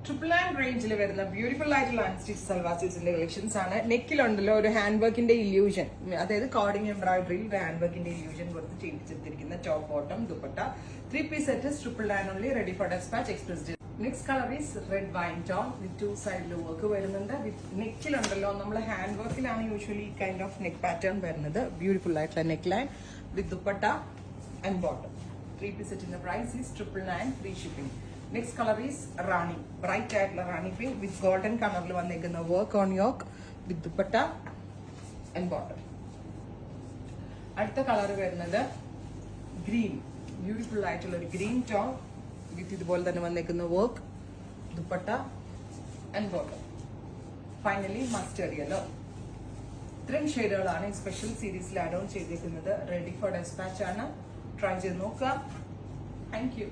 Triple റേഞ്ചിൽ വരുന്ന beautiful ആയിട്ടുള്ള അൺസ്റ്റിച്ച് സൽവാർ സ്യൂട്ട്സിന്റെ കളക്ഷൻസ് ആണ്. നെക്കിലുണ്ടല്ലോ ഒരു ഹാൻഡ് വർക്കിന്റെ ഇല്യൂഷൻ, അതായത് കോഡിംഗ് എംബ്രോയിഡറിയിൽ ഒരു ഹാൻഡ് വർക്കിന്റെ ഇല്യൂഷൻ കൊടുത്ത് ചെയ്തിരിക്കുന്ന top bottom dupatta 3-piece set triple only, ready for dispatch, express. Next colour is red wine tone with 2 സൈഡിൽ വർക്ക് വരുന്നുണ്ട്. നെക്കിലുണ്ടല്ലോ നമ്മൾ ഹാൻഡ് വർക്കിലാണ് യൂഷ്വലി ഈ കൈൻഡ് ഓഫ് നെക്ക് പാറ്റേൺ വരുന്നത്. ബ്യൂട്ടിഫുൾ ആയിട്ടുള്ള neck line with dupatta and bottom. 3-piece സെറ്റിന്റെ price is 999, free shipping. Next colour is rani, bright ആയിട്ടുള്ള റാണി പിങ്ക് വിത്ത് ഗോൾഡൻ കളറിൽ വന്നിരിക്കുന്ന work on yoke with dupatta and bottom. അടുത്ത കളർ വരുന്നത് ഗ്രീൻ, ബ്യൂട്ടിഫുൾ ആയിട്ടുള്ള ഒരു ഗ്രീൻ ടോൺ വിത്ത് ഇതുപോലെ തന്നെ വന്നിരിക്കുന്ന work dupatta and bottom. Finally mustard yellow. ഇത്രയും ഷെയ്ഡുകളാണ് ഈ സ്പെഷ്യൽ സീരീസിൽ ആഡ് ഓൺ ചെയ്തിരിക്കുന്നത്. റെഡി ഫോർ ഡെസ്പാച്ച് ആണ്. ട്രൈ ചെയ്ത് നോക്കുക. Thank you.